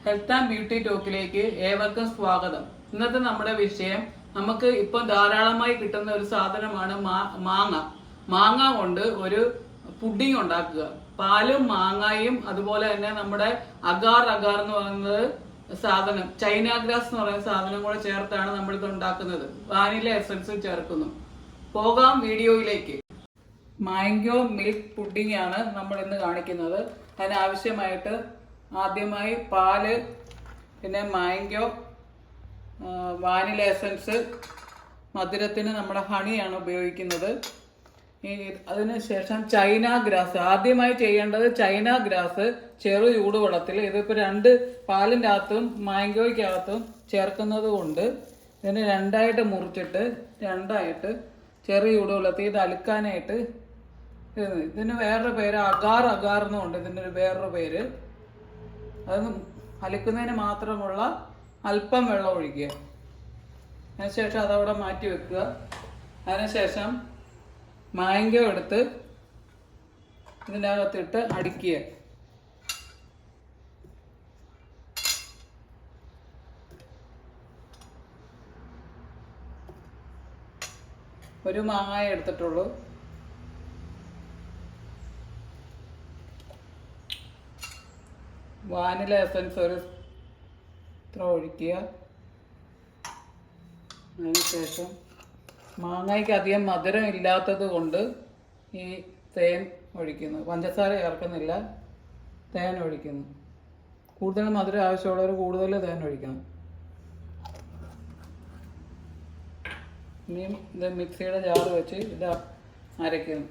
Health and beauty ടോക്കിലേക്ക് ഏവർക്കും സ്വാഗതം. ഇന്നത്തെ നമ്മുടെ വിഷയം, നമുക്ക് ഇപ്പം ധാരാളമായി കിട്ടുന്ന ഒരു സാധനമാണ് മാങ്ങ. മാങ്ങ കൊണ്ട് ഒരു പുഡിംഗ് ഉണ്ടാക്കുക. പാലും മാങ്ങയും അതുപോലെ തന്നെ നമ്മുടെ അഗാർ എന്ന് പറയുന്നത് സാധനം, ചൈന ഗ്രാസ് എന്ന് പറയുന്ന സാധനം കൂടെ ചേർത്താണ് നമ്മളിത് ഉണ്ടാക്കുന്നത്. വാനില എസൻസ് ചേർക്കുന്നു. പോകാം വീഡിയോയിലേക്ക്. മാംഗോ മിൽക്ക് പുഡിംഗ് ആണ് നമ്മൾ ഇന്ന് കാണിക്കുന്നത്. അതിനാവശ്യമായിട്ട് ആദ്യമായി പാല്, പിന്നെ മാംഗോ, വാനില എസൻസ്, മധുരത്തിന് നമ്മുടെ ഹണിയാണ് ഉപയോഗിക്കുന്നത്. അതിനുശേഷം ചൈന ഗ്രാസ്. ആദ്യമായി ചെയ്യേണ്ടത് ചൈന ഗ്രാസ് ചെറു ചൂടുവെള്ളത്തിൽ, ഇതിപ്പോൾ 2 പാലിൻ്റെ അകത്തും മാംഗോയ്ക്കകത്തും ചേർക്കുന്നത് കൊണ്ട് ഇതിനെ 2ആയിട്ട് മുറിച്ചിട്ട് 2ആയിട്ട് ചെറു ചൂടുവെള്ളത്തിൽ ഇത് അലുക്കാനായിട്ട്. ഇതിന് വേറൊരു പേര് അഗാർ എന്നുണ്ട്. ഇതിൻ്റെ വേറൊരു പേര്. അത് അലക്കുന്നതിന് മാത്രമുള്ള അല്പം വെള്ളം ഒഴിക്കുക. അതിനുശേഷം അതവിടെ മാറ്റി വെക്കുക. അതിനുശേഷം മാംഗോ എടുത്ത് ഇതിൻ്റെ അകത്തിട്ട് അടിക്കുക. ഒരു മാങ്ങായ എടുത്തിട്ടുള്ളൂ. വാനില എസൻസ് ഒരു ഇത്ര ഒഴിക്കുക. അതിനുശേഷം മാങ്ങയ്ക്ക് അധികം മധുരം ഇല്ലാത്തത് കൊണ്ട് ഈ തേൻ ഒഴിക്കുന്നു. പഞ്ചസാര ചേർക്കുന്നില്ല, തേൻ ഒഴിക്കുന്നു. കൂടുതൽ മധുരം ആവശ്യമുള്ളവർ കൂടുതൽ തേൻ ഒഴിക്കണം. ഇനിയും ഇത് മിക്സിയുടെ ജാറ് വെച്ച് ഇത് അരയ്ക്കുന്നു.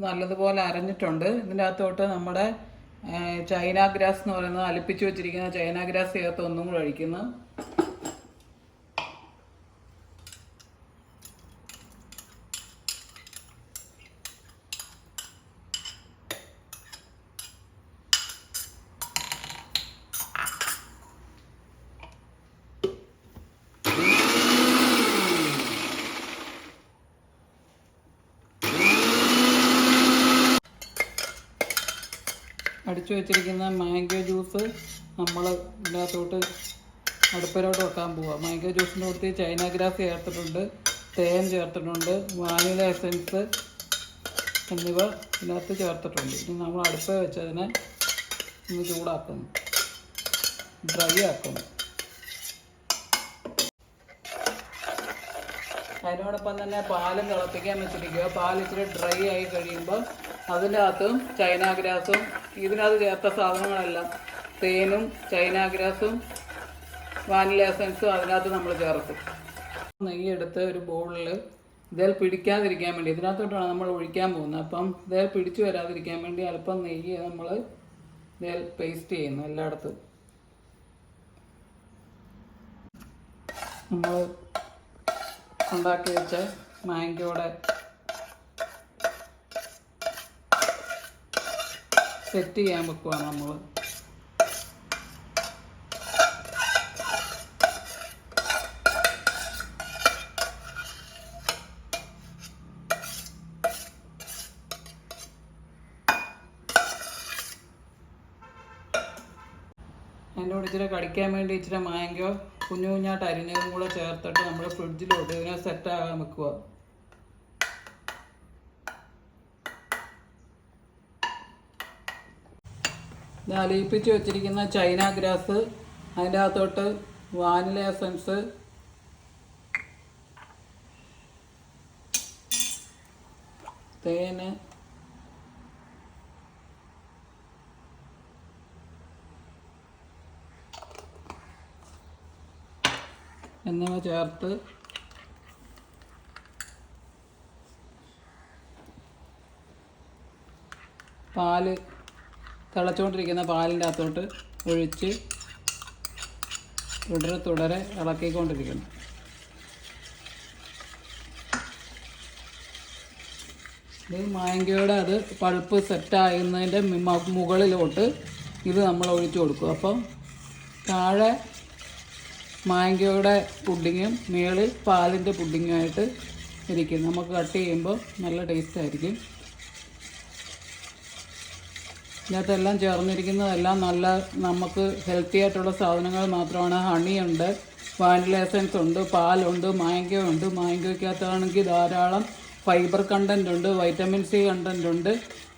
നല്ലതുപോലെ അരഞ്ഞിട്ടുണ്ട്. ഇതിൻ്റെ അകത്തോട്ട് നമ്മുടെ ചൈന ഗ്രാസ് എന്ന് പറയുന്നത്, അലിപ്പിച്ച് വെച്ചിരിക്കുന്ന ചൈന ഗ്രാസ് ചേർത്ത് ഒന്നും കൂടെ ഒഴിക്കുന്നു. അടിച്ചു വെച്ചിരിക്കുന്ന മാംഗോ ജ്യൂസ് നമ്മൾ ഇതിനകത്തോട്ട് അടുപ്പിലോട്ട് വെക്കാൻ പോവുക. മാംഗോ ജ്യൂസിൻ്റെ കൂട്ടത്തിൽ ചൈന ഗ്രാസ് ചേർത്തിട്ടുണ്ട്, തേൻ ചേർത്തിട്ടുണ്ട്, വാനില എസൻസ് എന്നിവ ഇതിനകത്ത് ചേർത്തിട്ടുണ്ട്. ഇനി നമ്മൾ അടുപ്പിൽ വെച്ചതിനെ ഒന്ന് ചൂടാക്കുന്നു, ഡ്രൈ ആക്കുന്നു. അതിനോടൊപ്പം തന്നെ പാലും തിളപ്പിക്കാൻ വെച്ചിരിക്കുക. പാൽ ഇച്ചിരി ഡ്രൈ ആയി കഴിയുമ്പോൾ അതിൻ്റെ അകത്തും ചൈന ഗ്രാസും, ഇതിനകത്ത് ചേർത്ത സാധനങ്ങളെല്ലാം തേനും ചൈന ഗ്രാസും വാനില എസൻസും അതിനകത്ത് നമ്മൾ ചേർക്കും. നെയ്യെടുത്ത് ഒരു ബൗളിൽ ഇതിൽ പിടിക്കാതിരിക്കാൻ വേണ്ടി ഇതിനകത്തോട്ടാണ് നമ്മൾ ഒഴിക്കാൻ പോകുന്നത്. അപ്പം ഇതിൽ പിടിച്ചു വരാതിരിക്കാൻ വേണ്ടി അല്പം നെയ്യ് നമ്മൾ ഇതിൽ പേസ്റ്റ് ചെയ്യുന്നു. എല്ലായിടത്തും നമ്മൾ ഉണ്ടാക്കി വെച്ച മാംഗോയുടെ സെറ്റ് ചെയ്യാൻ വെക്കുവാണ് നമ്മൾ. അതിൻ്റെ കൂടെ ഇച്ചിരി കടിക്കാൻ വേണ്ടി ഇച്ചിരി മാംഗോ കുഞ്ഞു കുഞ്ഞായിട്ട് അരിഞ്ഞതും കൂടെ ചേർത്തിട്ട് നമ്മൾ ഫ്രിഡ്ജിലോട്ട് ഇതിനെ സെറ്റാകാൻ വെക്കുക. ഇത് അലിയിപ്പിച്ച് വെച്ചിരിക്കുന്ന ചൈന ഗ്രാസ്, അതിൻ്റെ അകത്തോട്ട് വാനില എസൻസ്, തേന്, എന്നിവ ചേർത്ത് പാല് തിളച്ചുകൊണ്ടിരിക്കുന്ന പാലിൻ്റെ അകത്തോട്ട് ഒഴിച്ച് തുടരെ ഇളക്കിക്കൊണ്ടിരിക്കണം. ഇത് മാംഗോയുടെ അത് പൾപ്പ് സെറ്റാകുന്നതിൻ്റെ മുകളിലോട്ട് ഇത് നമ്മൾ ഒഴിച്ചു കൊടുക്കും. അപ്പം താഴെ മാംഗോയുടെ പുഡിങ്ങും മുകളിൽ പാലിൻ്റെ പുഡിങ്ങുമായിട്ട് ഇരിക്കും. നമുക്ക് കട്ട് ചെയ്യുമ്പോൾ നല്ല ടേസ്റ്റ് ആയിരിക്കും. ഇതിനകത്തെല്ലാം ചേർന്നിരിക്കുന്നതെല്ലാം നല്ല നമുക്ക് ഹെൽത്തി ആയിട്ടുള്ള സാധനങ്ങൾ മാത്രമാണ്. ഹണിയുണ്ട്, വാനില എസൻസ് ഉണ്ട്, പാലുണ്ട്, മാംഗോ ഉണ്ട്. മാംഗോയ്ക്കകത്താണെങ്കിൽ ധാരാളം ഫൈബർ കണ്ടൻ്റ് ഉണ്ട്, വൈറ്റമിൻ സി കണ്ടൻ്റ് ഉണ്ട്.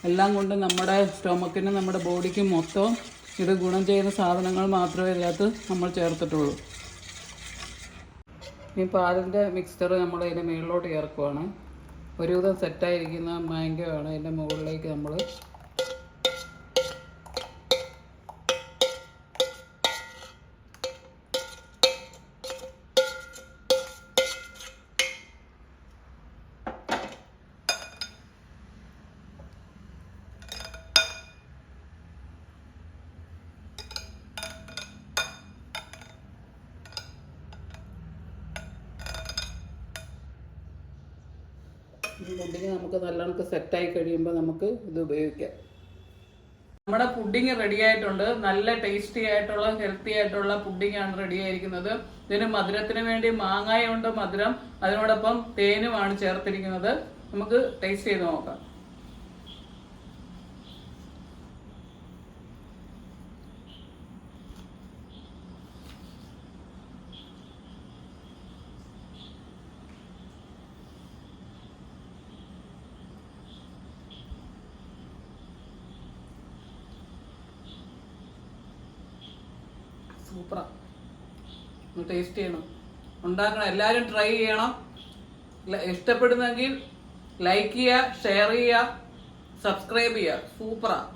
എല്ലാം കൊണ്ട് നമ്മുടെ സ്റ്റൊമക്കിനും നമ്മുടെ ബോഡിക്കും മൊത്തം ഇത് ഗുണം ചെയ്യുന്ന സാധനങ്ങൾ മാത്രമേ ഇതിനകത്ത് നമ്മൾ ചേർത്തിട്ടുള്ളൂ. ഈ പാലിൻ്റെ മിക്സ്ചർ നമ്മൾ ഇതിൻ്റെ മുകളിലോട്ട് ചേർക്കുവാണ്. ഒരുവിധം സെറ്റായിരിക്കുന്ന മാംഗോ ആണ് ഇതിൻ്റെ മുകളിലേക്ക് നമ്മൾ പുഡിങ് നമുക്ക് നല്ലോണം സെറ്റായി കഴിയുമ്പോൾ നമുക്ക് ഇത് ഉപയോഗിക്കാം. നമ്മുടെ പുഡിങ് റെഡി ആയിട്ടുണ്ട്. നല്ല ടേസ്റ്റി ആയിട്ടുള്ള ഹെൽത്തി ആയിട്ടുള്ള പുഡിങ് ആണ് റെഡി ആയിരിക്കുന്നത്. ഇതിന് മധുരത്തിന് വേണ്ടി മാങ്ങായുണ്ട് മധുരം, അതിനോടൊപ്പം തേനുമാണ് ചേർത്തിരിക്കുന്നത്. നമുക്ക് ടേസ്റ്റ് ചെയ്ത് നോക്കാം. സൂപ്പറാണ്. ടേസ്റ്റ് ചെയ്യണം, ഉണ്ടാക്കണം, എല്ലാവരും ട്രൈ ചെയ്യണം. ഇഷ്ടപ്പെടുന്നെങ്കിൽ ലൈക്ക് ചെയ്യുക, ഷെയർ ചെയ്യുക, സബ്സ്ക്രൈബ് ചെയ്യുക. സൂപ്പറാണ്.